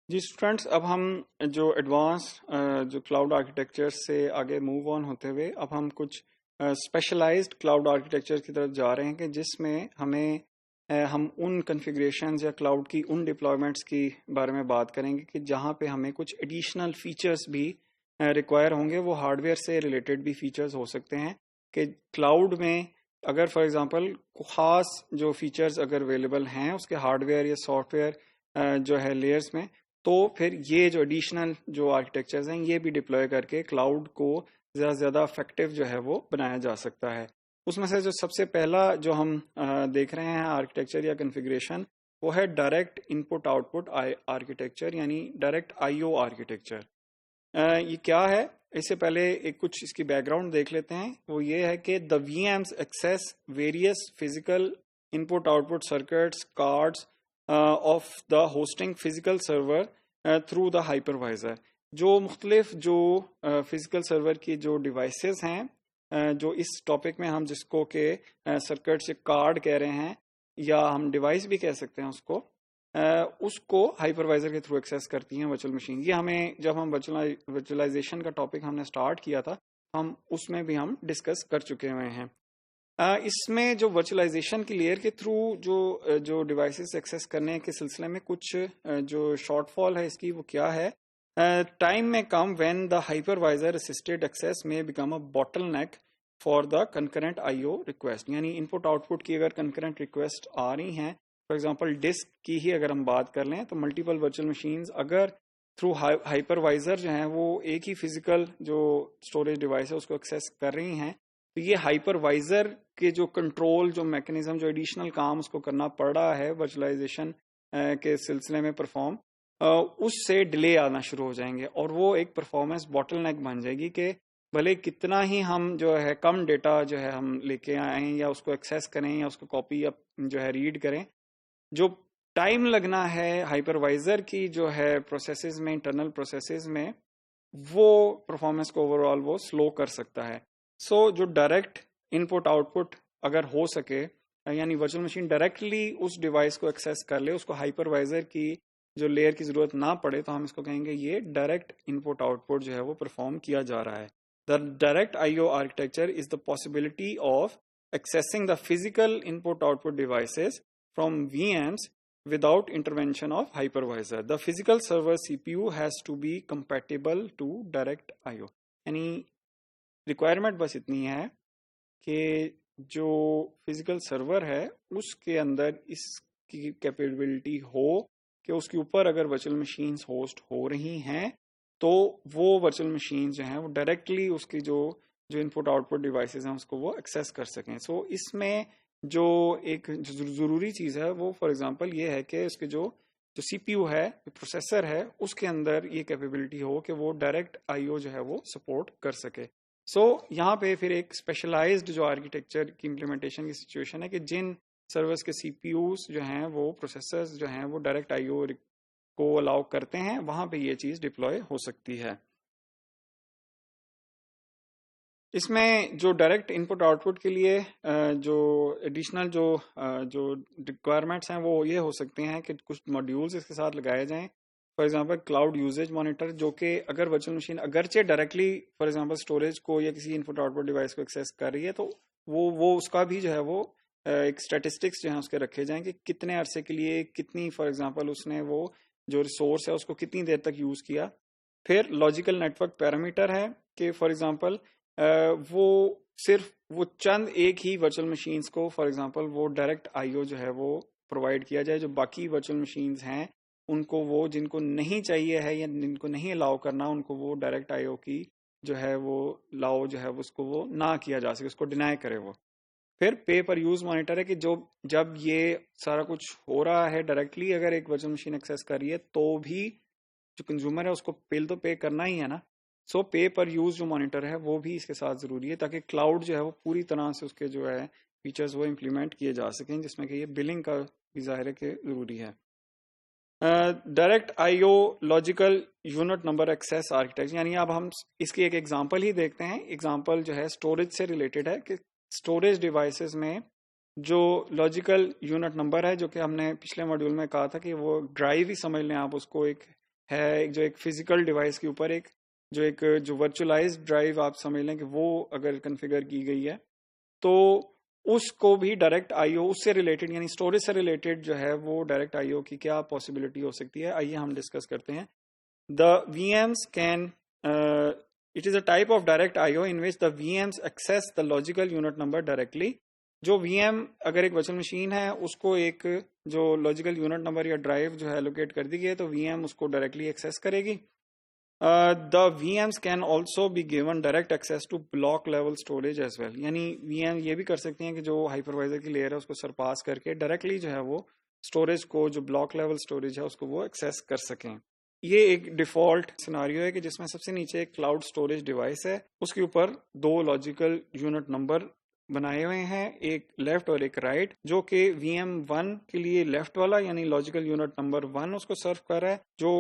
जी students, अब हम जो एडवांस जो क्लाउड आर्किटेक्चर से आगे मूव ऑन होते हुए अब हम कुछ स्पेशलाइज्ड क्लाउड आर्किटेक्चर की तरफ जा रहे हैं कि जिसमें हम उन कॉन्फ़िगरेशंस या क्लाउड की उन डिप्लॉयमेंट्स की बारे में बात करेंगे कि जहाँ पे हमें कुछ एडिशनल फीचर्स भी रिक्वायर होंगे। वो हार्डवेयर से रिलेटेड भी फीचर्स हो सकते हैं कि क्लाउड में अगर फॉर एग्जांपल खास जो फीचर्स अगर अवेलेबल हैं उसके हार्डवेयर या सॉफ्टवेयर जो है लेयर्स में, तो फिर ये जो एडिशनल जो आर्किटेक्चर्स हैं ये भी डिप्लॉय करके क्लाउड को ज़्यादा से ज़्यादा इफेक्टिव जो है वो बनाया जा सकता है। उसमें से जो सबसे पहला जो हम देख रहे हैं आर्किटेक्चर या कॉन्फ़िगरेशन, वो है डायरेक्ट इनपुट आउटपुट आर्किटेक्चर यानी डायरेक्ट आईओ आर्किटेक्चर। ये क्या है? इससे पहले एक कुछ इसकी बैकग्राउंड देख लेते हैं। वो ये है कि the VMs access various physical input output circuits cards of the hosting physical server through the hypervisor. जो मुख्तलिफ जो फिजिकल सर्वर की जो डिवाइसेस हैं, जो इस टॉपिक में हम जिसको के सर्किट से कार्ड कह रहे हैं या हम डिवाइस भी कह सकते हैं उसको, उसको हाइपरवाइजर के थ्रू एक्सेस करती हैं वर्चुअल मशीन। ये हमें जब हम वर्चुअलाइजेशन का टॉपिक हमने स्टार्ट किया था, हम उसमें भी हम डिस्कस कर चुके हुए हैं। इसमें जो वर्चुअलाइजेशन की लेयर के थ्रू जो डिवाइसेस एक्सेस करने के सिलसिले में कुछ जो शॉर्टफॉल है इसकी, वो क्या है? टाइम में कम when the hypervisor assisted access में become a bottleneck for the concurrent IO request. यानी इनपुट आउटपुट की अगर कंकरेंट रिक्वेस्ट आ रही हैं, फॉर एग्जांपल डिस्क की ही अगर हम बात कर लें, तो मल्टीपल वर्चुअल मशीन्स अगर थ्रू हाइपरवाइजर जो है वो एक ही फिजिकल जो स्टोरेज डिवाइस है उसको एक्सेस कर रही हैं, तो ये हाइपरवाइजर के जो कंट्रोल जो मैकेनिज्म जो एडिशनल काम उसको करना पड़ रहा है वर्चुअलाइजेशन के सिलसिले में परफॉर्म, उससे डिले आना शुरू हो जाएंगे और वो एक परफॉर्मेंस बॉटलनेक बन जाएगी कि भले कितना ही हम जो है कम डेटा जो है हम लेके आए या उसको एक्सेस करें या उसको कॉपी या जो है रीड करें, जो टाइम लगना है हाइपरवाइजर की जो है प्रोसेसेस में, इंटरनल प्रोसेसेस में, वो परफॉर्मेंस को ओवरऑल वो स्लो कर सकता है। सो जो डायरेक्ट इनपुट आउटपुट अगर हो सके, यानी वर्चुअल मशीन डायरेक्टली उस डिवाइस को एक्सेस कर ले, उसको हाइपरवाइजर की जो लेयर की जरूरत ना पड़े, तो हम इसको कहेंगे ये डायरेक्ट इनपुट आउटपुट जो है वो परफॉर्म किया जा रहा है। The direct IO architecture is the possibility of accessing the physical input output devices from VMs without intervention of hypervisor. The physical server CPU has to be compatible to direct IO. यानी requirement बस इतनी है कि जो physical server है उसके अंदर इसकी कैपेबिलिटी हो कि उसके ऊपर अगर वर्चुअल मशीन्स होस्ट हो रही हैं, तो वो वर्चुअल मशीन जो हैं वो डायरेक्टली उसकी जो जो इनपुट आउटपुट डिवाइसेस हैं उसको वो एक्सेस कर सकें। सो इसमें जो एक ज़रूरी चीज़ है वो फॉर एग्जांपल ये है कि उसके जो जो सीपीयू है, प्रोसेसर है, उसके अंदर ये कैपेबिलिटी हो कि वो डायरेक्ट आईओ जो है वो सपोर्ट कर सके। सो यहाँ पे फिर एक स्पेशलाइज्ड जो आर्किटेक्चर की इम्प्लीमेंटेशन की सिचुएशन है कि जिन सर्वर्स के सीपीयूज जो हैं वो प्रोसेसर्स जो हैं वो डायरेक्ट आईओ को अलाउ करते हैं, वहां पे ये चीज डिप्लॉय हो सकती है। इसमें जो डायरेक्ट इनपुट आउटपुट के लिए जो एडिशनल जो रिक्वायरमेंट्स हैं वो ये हो सकते हैं कि कुछ मॉड्यूल्स इसके साथ लगाए जाएं। For example cloud usage monitor, जो कि अगर वर्चुअल मशीन अगरचे डायरेक्टली फॉर एग्जांपल स्टोरेज को या किसी इनपुट आउटपुट डिवाइस को एक्सेस कर रही है, तो वो उसका भी जो है वो एक स्टेटिस्टिक्स जो है उसके रखे जाएं कि कितने अरसे के लिए कितनी फॉर एग्जांपल उसने वो जो रिसोर्स है उसको कितनी देर तक यूज किया। फिर लॉजिकल नेटवर्क पैरामीटर है कि फॉर एग्जांपल वो सिर्फ वो चंद एक ही वर्चुअल मशीन्स को फॉर एग्जांपल वो डायरेक्ट आईओ जो है वो प्रोवाइड किया जाए, जो बाकी वर्चुअल मशीन्स हैं उनको वो जिनको नहीं चाहिए है या जिनको नहीं अलाउ करना उनको वो डायरेक्ट आईओ की जो है वो लाओ जो है उसको वो ना किया जा सके, उसको डिनाई करे वो। फिर पे पर यूज मॉनिटर है कि जो जब ये सारा कुछ हो रहा है डायरेक्टली अगर एक वर्चुअल मशीन एक्सेस कर रही है तो भी जो कंज्यूमर है उसको बिल तो पे करना ही है ना। सो पे पर यूज जो मॉनिटर है वो भी इसके साथ जरूरी है ताकि क्लाउड जो है वो पूरी तरह से उसके जो है फीचर्स वो इम्प्लीमेंट किए जा सकें, जिसमें कि ये बिलिंग का भी जाहिर है कि जरूरी है। Direct IO logical unit number access architecture, यानी अब हम इसकी एक एग्जांपल ही देखते हैं। एग्जांपल जो है स्टोरेज से रिलेटेड है कि स्टोरेज डिवाइसेस में जो लॉजिकल यूनिट नंबर है, जो कि हमने पिछले मॉड्यूल में कहा था कि वो ड्राइव ही समझ लें आप उसको, एक है, जो एक फिजिकल डिवाइस के ऊपर एक जो वर्चुअलाइज्ड ड्राइव आप समझ लें कि वो अगर कॉन्फ़िगर की गई है, तो उसको भी डायरेक्ट आईओ उससे रिलेटेड यानी स्टोरेज से रिलेटेड जो है वो डायरेक्ट आईओ की क्या पॉसिबिलिटी हो सकती है, आइए हम डिस्कस करते हैं। The VMs can it is a type of direct IO in which the VMs access the logical unit number directly। जो VM अगर एक वर्चुअल मशीन है उसको एक जो लॉजिकल यूनिट नंबर या ड्राइव जो है एलोकेट कर दी गई है, तो VM उसको डायरेक्टली एक्सेस करेगी। The VMs can also be given direct access to block level storage as well, यानी VM ये भी कर सकती हैं कि जो हाइपरवाइजर की लेयर है उसको सरपास करके डायरेक्टली जो है वो स्टोरेज को, जो ब्लॉक लेवल स्टोरेज है उसको वो एक्सेस कर सकें। ये एक डिफॉल्ट सिनारियो है कि जिसमें सबसे नीचे एक क्लाउड स्टोरेज डिवाइस है, उसके ऊपर दो लॉजिकल यूनिट नंबर बनाए हुए हैं, एक लेफ्ट और एक राइट, जो कि VM1 के लिए लेफ्ट वाला यानी लॉजिकल यूनिट नंबर 1 उसको सर्व कर रहा है, जो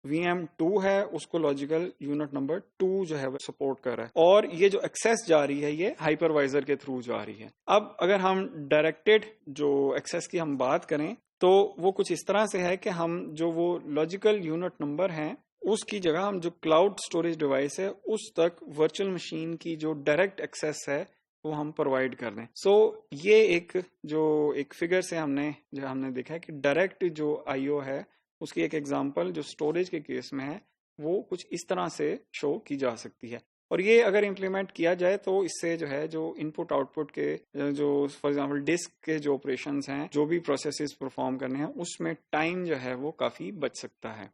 VM2 है उसको लॉजिकल यूनिट नंबर 2 जो है वो सपोर्ट कर रहा है, और ये जो एक्सेस जा रही है ये हाइपरवाइजर के थ्रू जा रही है। अब अगर हम डायरेक्टेड जो एक्सेस की हम बात करें तो वो कुछ इस तरह से है कि हम जो वो लॉजिकल यूनिट नंबर हैं उसकी जगह हम जो क्लाउड स्टोरेज डिवाइस है उस तक वर्चुअल मशीन की जो डायरेक्ट एक्सेस है वो हम प्रोवाइड कर दें। सो ये एक फिगर से हमने देखा है कि डायरेक्ट जो आईओ है उसकी एक एग्जांपल जो स्टोरेज के केस में है वो कुछ इस तरह से शो की जा सकती है। और ये अगर इम्प्लीमेंट किया जाए तो इससे जो है जो इनपुट आउटपुट के जो फॉर एग्जांपल डिस्क के जो ऑपरेशंस हैं, जो भी प्रोसेसेस परफॉर्म करने हैं, उसमें टाइम जो है वो काफी बच सकता है।